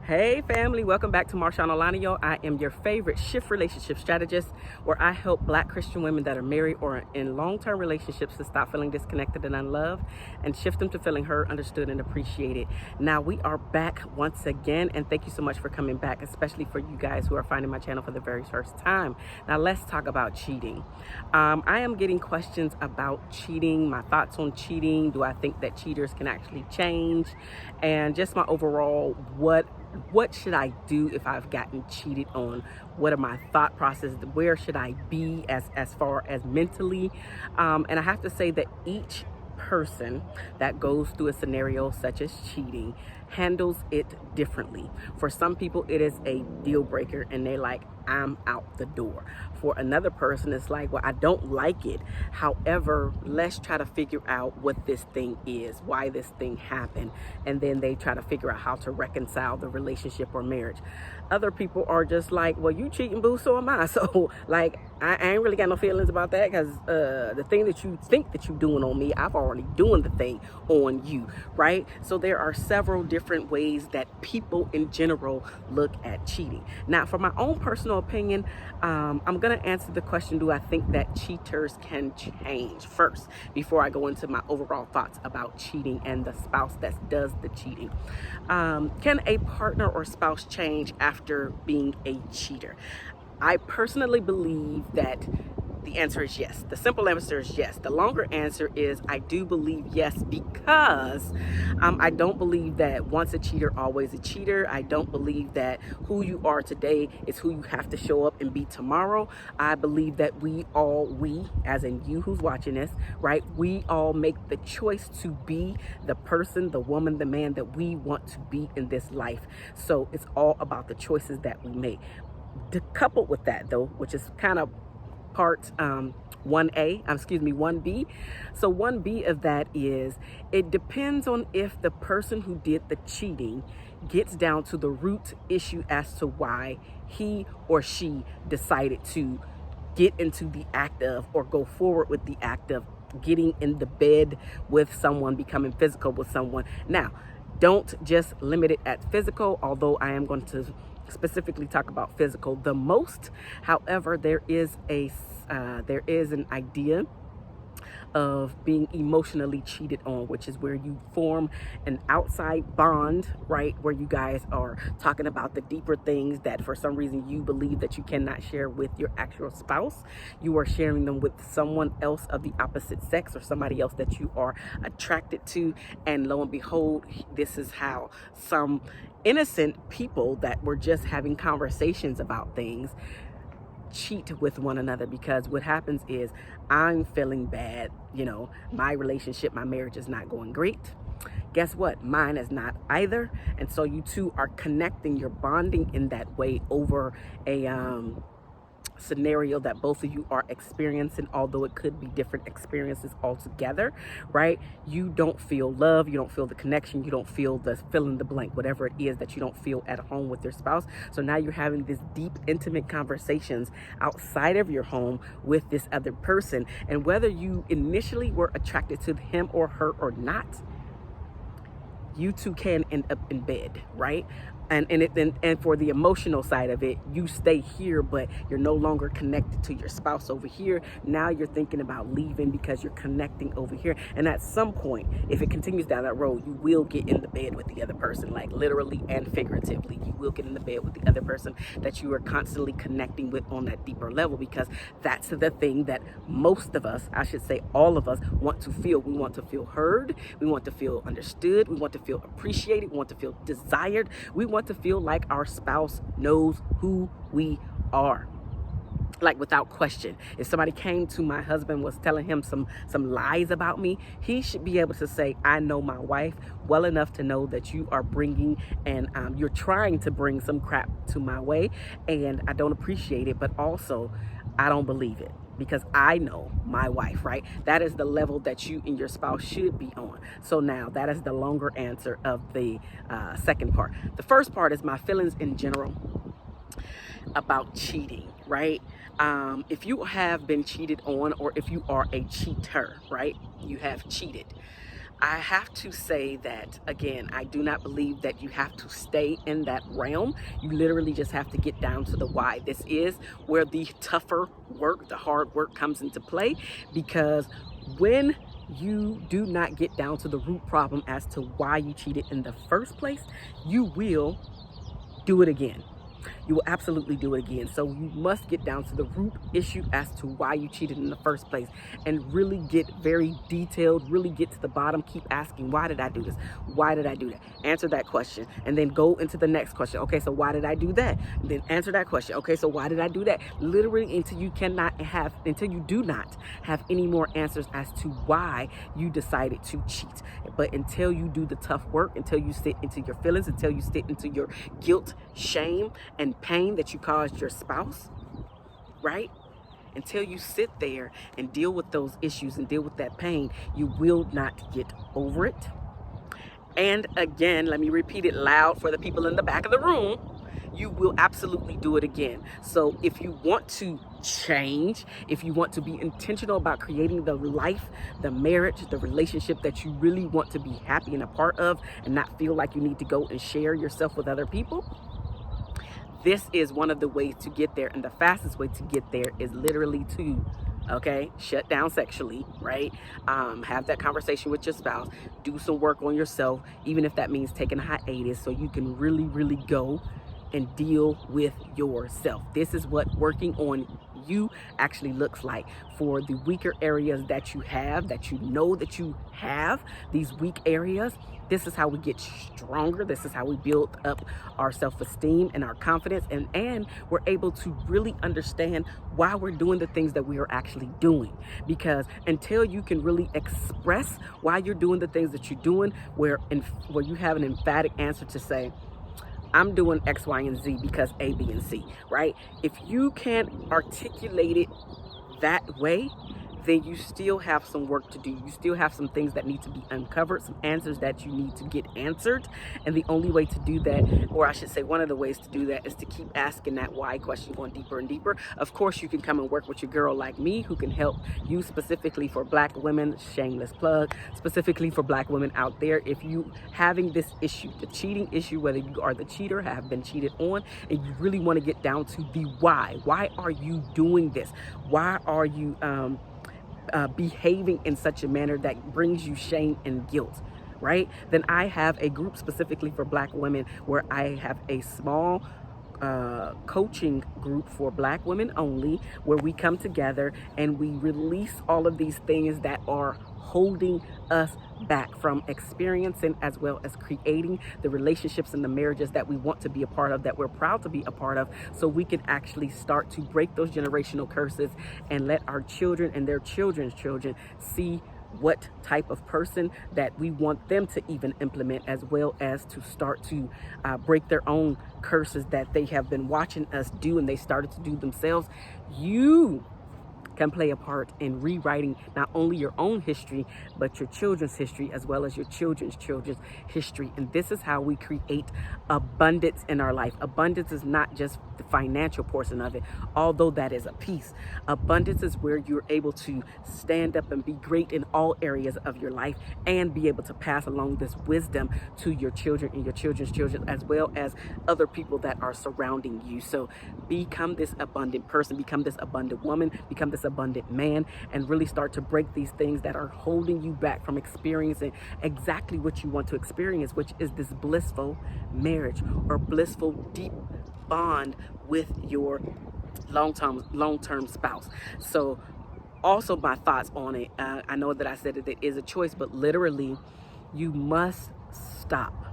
Hey family, welcome back to MarshaunO. I am your favorite shift relationship strategist where I help Black Christian women that are married or in long-term relationships to stop feeling disconnected and unloved and shift them to feeling heard, understood, and appreciated. Now we are back once again, and thank you so much for coming back, especially for you guys who are finding my channel for the very first time. Now let's talk about cheating. I am getting questions about cheating, my thoughts on cheating. Do I think that cheaters can actually change? And just my overall what should I do if I've gotten cheated on? What are my thought processes? Where should I be as far as mentally? And I have to say that each person that goes through a scenario such as cheating handles it differently. For some people, it is a deal breaker and they're like, I'm out the door. For another person, it's like, well, I don't like it. However, let's try to figure out what this thing is, why this thing happened. And then they try to figure out how to reconcile the relationship or marriage. Other people are just like, well, you cheating, boo, so am I. So like, I ain't really got no feelings about that because the thing that you think that you're doing on me, I've already doing the thing on you, right? So there are several different ways that people in general look at cheating. Now, for my own personal opinion, I'm going to answer the question, do I think that cheaters can change first before I go into my overall thoughts about cheating and the spouse that does the cheating. Can a partner or spouse change after being a cheater? I personally believe that the answer is yes. The simple answer is yes. The longer answer is I do believe yes, because I don't believe that once a cheater, always a cheater. I don't believe that who you are today is who you have to show up and be tomorrow. I believe that we as in you who's watching this, right? We all make the choice to be the person, the woman, the man that we want to be in this life. So it's all about the choices that we make. Coupled with that though, which is kind of part 1B. So 1B of that is, it depends on if the person who did the cheating gets down to the root issue as to why he or she decided to get into the act of or go forward with the act of getting in the bed with someone, becoming physical with someone. Now, don't just limit it at physical, although I am going to specifically talk about physical the most. However, there is an idea of being emotionally cheated on, which is where you form an outside bond, right? Where you guys are talking about the deeper things that for some reason you believe that you cannot share with your actual spouse. You are sharing them with someone else of the opposite sex or somebody else that you are attracted to. And lo and behold, this is how some innocent people that were just having conversations about things cheat with one another, because what happens is I'm feeling bad, my relationship, my marriage is not going great. Guess what? Mine is not either. And so you two are connecting, you're bonding in that way over a scenario that both of you are experiencing, although it could be different experiences altogether, right? You don't feel love, you don't feel the connection, you don't feel the fill in the blank, whatever it is that you don't feel at home with your spouse. So now you're having this deep, intimate conversations outside of your home with this other person. And whether you initially were attracted to him or her or not, you two can end up in bed, right? And for the emotional side of it, you stay here, but you're no longer connected to your spouse over here. Now you're thinking about leaving because you're connecting over here. And at some point, if it continues down that road, you will get in the bed with the other person, like literally and figuratively. You will get in the bed with the other person that you are constantly connecting with on that deeper level, because that's the thing that most of us, I should say all of us, want to feel. We want to feel heard. We want to feel understood. We want to feel appreciated. We want to feel desired. We want to feel like our spouse knows who we are, like without question. If somebody came to my husband, was telling him some lies about me, he should be able to say, I know my wife well enough to know that you are bringing and you're trying to bring some crap to my way, and I don't appreciate it, but also I don't believe it, because I know my wife, right? That is the level that you and your spouse should be on. So now that is the longer answer of the second part. The first part is my feelings in general about cheating, right? If you have been cheated on, or if you are a cheater, right? You have cheated. I have to say that, again, I do not believe that you have to stay in that realm. You literally just have to get down to the why. This is where the tougher work, the hard work comes into play, because when you do not get down to the root problem as to why you cheated in the first place, you will do it again. You will absolutely do it again. So you must get down to the root issue as to why you cheated in the first place, and really get very detailed, really get to the bottom. Keep asking, why did I do this? Why did I do that? Answer that question, and then go into the next question. Okay, so why did I do that? And then answer that question. Okay, so why did I do that? Literally until you do not have any more answers as to why you decided to cheat. But until you do the tough work, until you sit into your feelings, until you sit into your guilt, shame, and pain that you caused your spouse, right? Until you sit there and deal with those issues and deal with that pain, you will not get over it. And again, let me repeat it loud for the people in the back of the room. You will absolutely do it again. So if you want to change, if you want to be intentional about creating the life, the marriage, the relationship that you really want to be happy and a part of, and not feel like you need to go and share yourself with other people, this is one of the ways to get there. And the fastest way to get there is literally to, shut down sexually, right? Have that conversation with your spouse. Do some work on yourself, even if that means taking a hiatus, so you can really, really go and deal with yourself. This is what working on you actually looks like. For the weaker areas that you have, that you know that you have, these weak areas, this is how we get stronger. This is how we build up our self-esteem and our confidence, and we're able to really understand why we're doing the things that we are actually doing. Because until you can really express why you're doing the things that you're doing, where you have an emphatic answer to say, I'm doing X, Y, and Z because A, B, and C, right? If you can't articulate it that way, then you still have some work to do. You still have some things that need to be uncovered, some answers that you need to get answered. And the only way to do that, or I should say one of the ways to do that, is to keep asking that why question, going deeper and deeper. Of course, you can come and work with your girl like me, who can help you specifically for Black women, shameless plug, specifically for Black women out there. If you having this issue, the cheating issue, whether you are the cheater, have been cheated on, and you really want to get down to the why. Why are you doing this? Why are you behaving in such a manner that brings you shame and guilt, right? Then I have a group specifically for Black women, where I have a small coaching group for Black women only, where we come together and we release all of these things that are holding us back from experiencing as well as creating the relationships and the marriages that we want to be a part of, that we're proud to be a part of, so we can actually start to break those generational curses and let our children and their children's children see what type of person that we want them to even implement, as well as to start to break their own curses that they have been watching us do and they started to do themselves. You can play a part in rewriting not only your own history, but your children's history, as well as your children's history. And this is how we create abundance in our life. Abundance is not just the financial portion of it, although that is a piece. Abundance is where you're able to stand up and be great in all areas of your life, and be able to pass along this wisdom to your children and your children's children, as well as other people that are surrounding you. So become this abundant person, become this abundant woman, become this abundant man, and really start to break these things that are holding you back from experiencing exactly what you want to experience, which is this blissful marriage or blissful deep bond with your long-term spouse. So also my thoughts on it, I know that I said that it is a choice, but literally you must stop.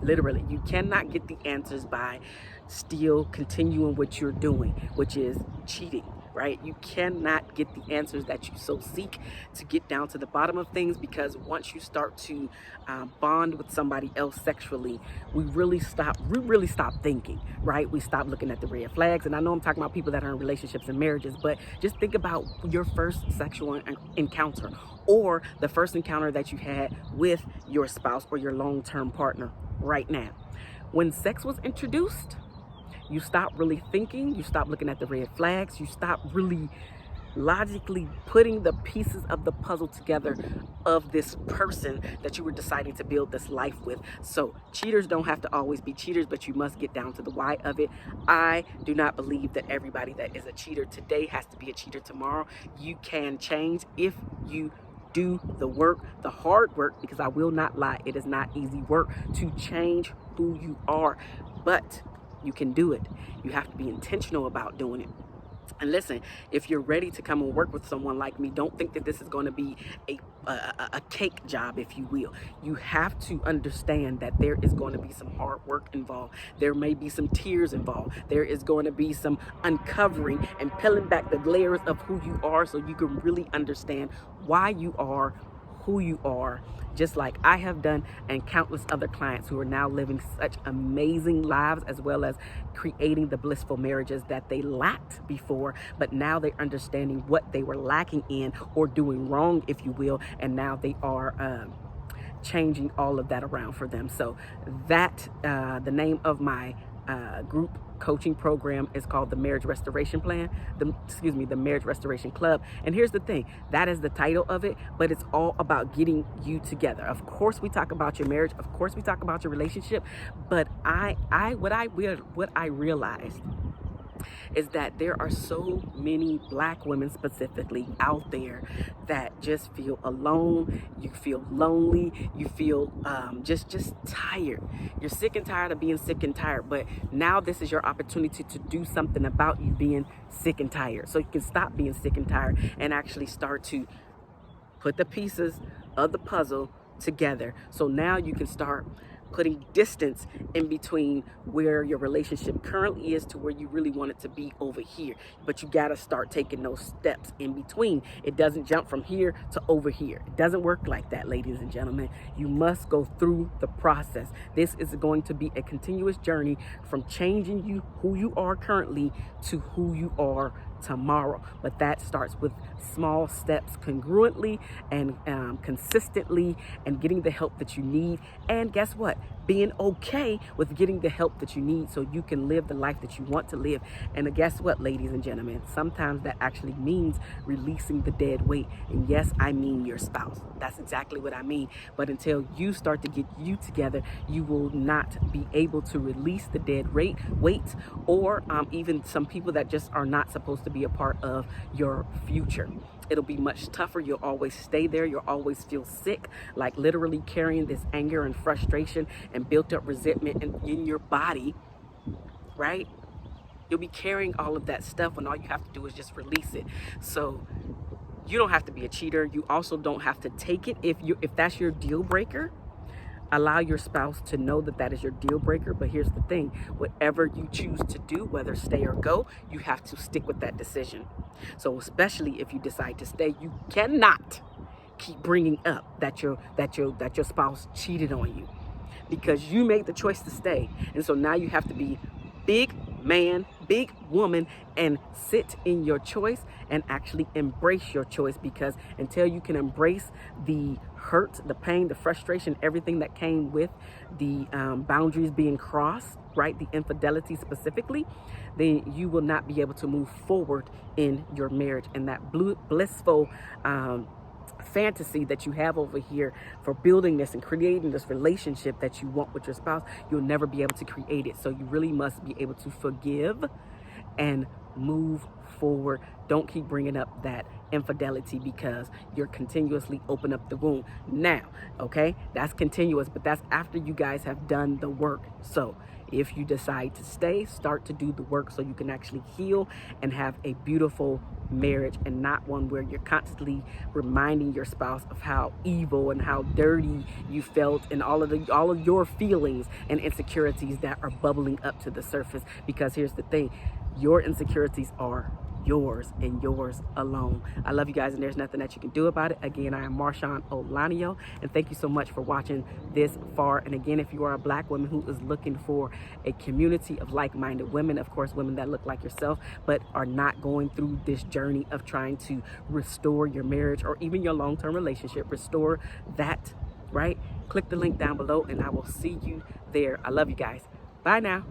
Literally, you cannot get the answers by still continuing what you're doing, which is cheating, right? You cannot get the answers that you so seek to get down to the bottom of things, because once you start to bond with somebody else sexually, we really stop thinking, right? We stop looking at the red flags. And I know I'm talking about people that are in relationships and marriages, but just think about your first sexual encounter, or the first encounter that you had with your spouse or your long-term partner right now. When sex was introduced, you stop really thinking, you stop looking at the red flags, you stop really logically putting the pieces of the puzzle together of this person that you were deciding to build this life with. So cheaters don't have to always be cheaters, but you must get down to the why of it. I do not believe that everybody that is a cheater today has to be a cheater tomorrow. You can change if you do the work, the hard work, because I will not lie, it is not easy work to change who you are, but you can do it. You have to be intentional about doing it. And listen, if you're ready to come and work with someone like me, don't think that this is going to be a cake job, if you will. You have to understand that there is going to be some hard work involved. There may be some tears involved. There is going to be some uncovering and peeling back the layers of who you are so you can really understand why you are who you are, just like I have done, and countless other clients who are now living such amazing lives, as well as creating the blissful marriages that they lacked before, but now they're understanding what they were lacking in or doing wrong, if you will, and now they are changing all of that around for them. So that the name of my group coaching program is called the Marriage Restoration Plan, the Marriage Restoration Club. And here's the thing, that is the title of it, but it's all about getting you together. Of course we talk about your marriage, of course we talk about your relationship, but what I realized is that there are so many Black women specifically out there that just feel alone, you feel lonely, you feel just tired. You're sick and tired of being sick and tired, but now this is your opportunity to do something about you being sick and tired. So you can stop being sick and tired and actually start to put the pieces of the puzzle together. So now you can start putting distance in between where your relationship currently is to where you really want it to be over here. But you got to start taking those steps in between. It doesn't jump from here to over here. It doesn't work like that, ladies and gentlemen. You must go through the process. This is going to be a continuous journey from changing you, who you are currently, to who you are tomorrow. But that starts with small steps, congruently and consistently, and getting the help that you need. And guess what? Being okay with getting the help that you need so you can live the life that you want to live. And guess what, ladies and gentlemen? Sometimes that actually means releasing the dead weight. And yes, I mean your spouse. That's exactly what I mean. But until you start to get you together, you will not be able to release the dead weight, or even some people that just are not supposed to be a part of your future. It'll be much tougher. You'll always stay there. You'll always feel sick, like literally carrying this anger and frustration and built up resentment in your body, right? You'll be carrying all of that stuff when all you have to do is just release it. So you don't have to be a cheater. You also don't have to take it. If that's your deal breaker, allow your spouse to know that that is your deal breaker. But here's the thing, whatever you choose to do, whether stay or go, you have to stick with that decision. So especially if you decide to stay, you cannot keep bringing up that your spouse cheated on you, because you made the choice to stay. And so now you have to be big man, big woman, and sit in your choice and actually embrace your choice, because until you can embrace the hurt, the pain, the frustration, everything that came with the boundaries being crossed, right, the infidelity specifically, then you will not be able to move forward in your marriage. And that blissful fantasy that you have over here for building this and creating this relationship that you want with your spouse, you'll never be able to create it. So you really must be able to forgive and move forward. Don't keep bringing up that infidelity, because you're continuously open up the wound. Now, okay, that's continuous, but that's after you guys have done the work. So if you decide to stay, start to do the work so you can actually heal and have a beautiful marriage, and not one where you're constantly reminding your spouse of how evil and how dirty you felt, and all of your feelings and insecurities that are bubbling up to the surface. Because here's the thing, your insecurities are yours and yours alone. I love you guys, and there's nothing that you can do about it. Again, I am MarshaunO, and thank you so much for watching this far. And again, if you are a Black woman who is looking for a community of like-minded women, of course, women that look like yourself, but are not going through this journey of trying to restore your marriage or even your long-term relationship, restore that, right? Click the link down below, and I will see you there. I love you guys. Bye now.